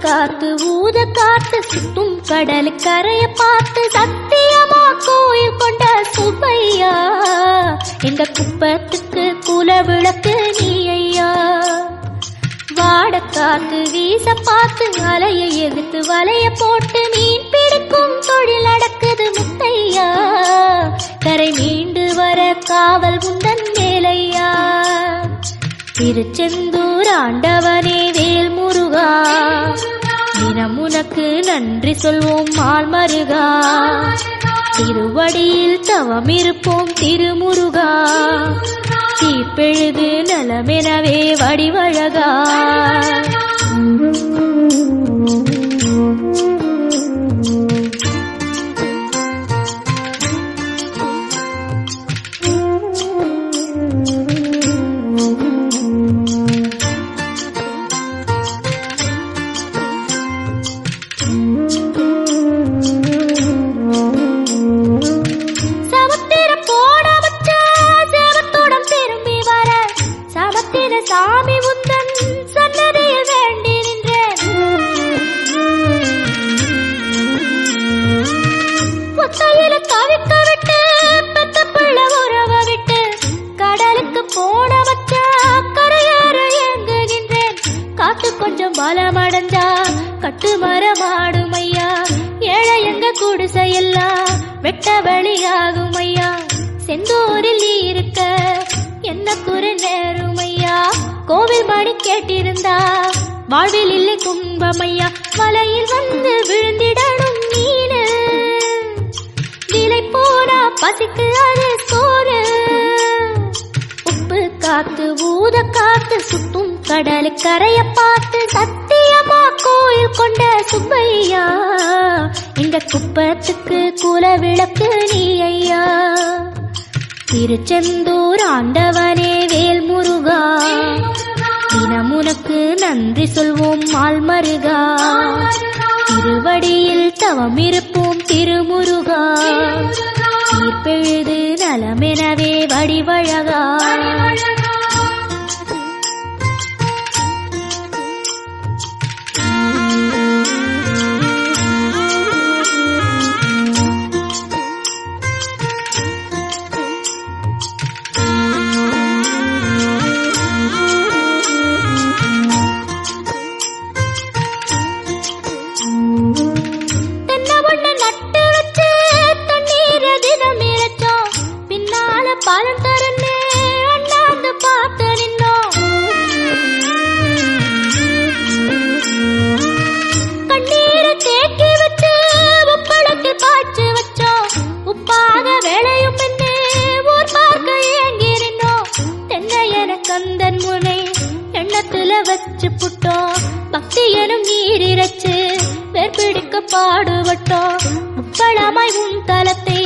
காத்து ஊத காத்து சுத்தும் கடல் கரைய பார்த்து சத்தியமா கோயில் கொண்ட சுப்பையா இந்த குப்பத்துக்கு குல விளக்கு நீ ஐயா. வாட காத்து வீச பார்த்து அலையை எதிர்த்து வலைய போட்டு மீன் பிடிக்கும் தொழில் நடக்குது முத்தையா. கரை மீண்டு வர காவல் முந்தன் மேலையா. திருச்செந்தூர் ஆண்டவனே வேல் முருகா தினம் உனக்கு நன்றி சொல்வோம் மால் மருகா. திருவடியில் தவம் இருப்போம் திருமுருகா. தீப்பெழுது நலமெனவே வடிவழகா. சாமி உந்தன் சன்னதியில் வேண்டி நின்றேன். ஒத்தையில தவிக்க விட்டு பெத்த பிள்ளை உறவ விட்டு கடலுக்கு போட வச்சா கரையேற ஏங்குகின்றேன். காத்து கொஞ்சம் பலமடைஞ்சா கட்டு மரமாடும் ஐயா. ஏழை எங்க குடிசையெல்லாம் வெட்ட வெளியாகும் ஐயா. செந்தூரில் நீ இருக்க என்ன குறை நேரும் ஐயா. கோவில் மணி கேட்டிருந்தா வாழ்வில் இல்லை துன்பமையா. வலையில் வந்து விழுந்திடணும் மீனு விலை போனா பசிக்கு அது சோறு. உப்பு காத்து ஊத காத்து சுத்தும் கடல் கரைய பார்த்து சத்தியமா கோயில் கொண்ட சுப்பையா இந்த குப்பத்துக்கு குல விளக்கு நீ ஐயா. திருச்செந்தூர் ஆண்டவனே வேல் முருகா தினம் உனக்கு நன்றி சொல்வோம் மால் மருகா. திருவடியில் தவம் இருப்போம் திருமுருகா. தீப்பெழுது நலமெனவே வடிவழகா. பாலம் தரனே அண்ணாந்து பார்த்து நின்னோம். கண்ணீரை தேக்கி வச்சு உப்பளத்து காய்ச்சி வச்சோம். உப்பாக வேலையும் பின்னே ஊர் பார்க்க ஏங்கி நின்னோம். தென்னை என கந்தன் முனை எண்ணத்துல வச்சு புட்டோம். பக்தி எனும் நீரிரச்சு வேர்பிடிக்க பாடுபட்டோம். உப்பளமாய் உன் தலத்தை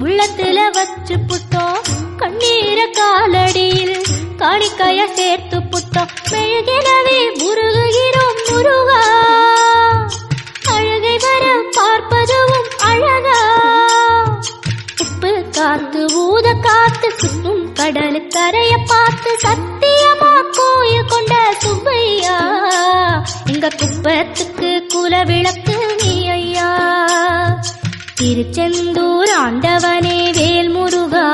உள்ளத்துல வச்சு புட்டோம். கண்ணீர காலடியில் காணிக்கைய சேர்த்து புட்டோம். மெழுகெனவே முருகுகிறோம் முருகா. அழுகை வர பார்ப்பதுவும் அழகா. உப்பு காத்து ஊத காத்து சுத்தும் கடல் கரைய பார்த்து சத்தியமா கோயில் கொண்ட சுப்பையா இங்க குப்பத்துக்கு குல விளக்கு நீ ஐயா. திருச்செந்தூர் ஆண்டவனே வேல் முருகா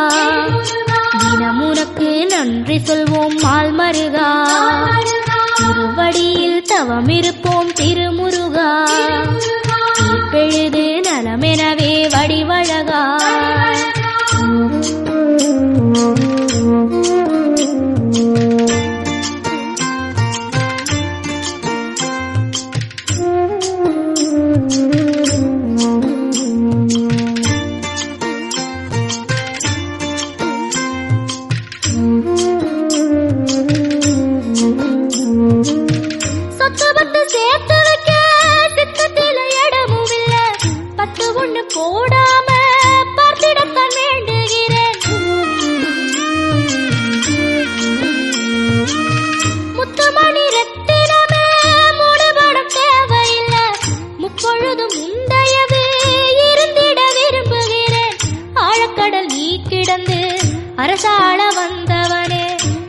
தினம் உனக்கு நன்றி சொல்வோம் மால் மருகா. திருவடியில் தவம் இருப்போம் திருமுருகா. தீப்பெழுது நலமெனவே வடிவழகா.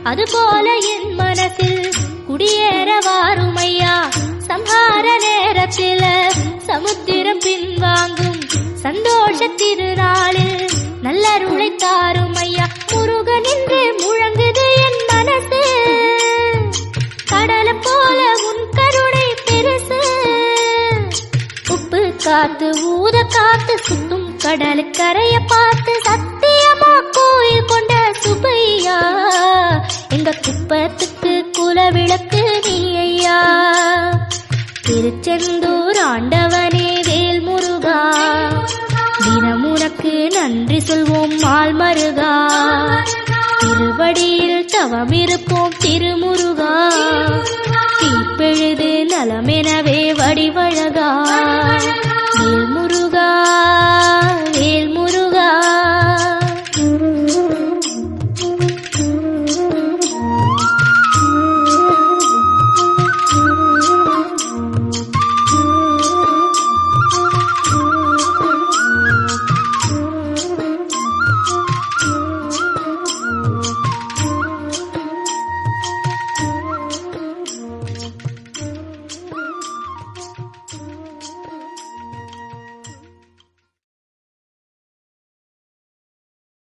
அதுபோல என் மனசில் குடியேற வாருமையா. சம்ஹார நேரத்தில சமுத்திரம் பின்வாங்கும் சந்தோஷ திருநாளில் நல்லருளை தாருமையா. முருகன் என்று முழங்குது என் மனசு, கடலை போல உன் கருணை பெருசு. உப்பு காத்து ஊத காத்து சுத்தும் கடலுக்கரைய பார்த்து சத்தியமா கோயில் கொண்ட சுப்பையா. எங்க குப்பத்துக்கு குலவிளக்கு நீ ஐயா. திருச்செந்தூர் ஆண்டவனே வேல் முருகா, தினம் உனக்கு நன்றி சொல்வோம் மால் மருகா. திருவடியில் தவமிருப்போம் திருமுருகா, தீப்பெழுது நலமெனவே வடிவழகா. வேல் முருகா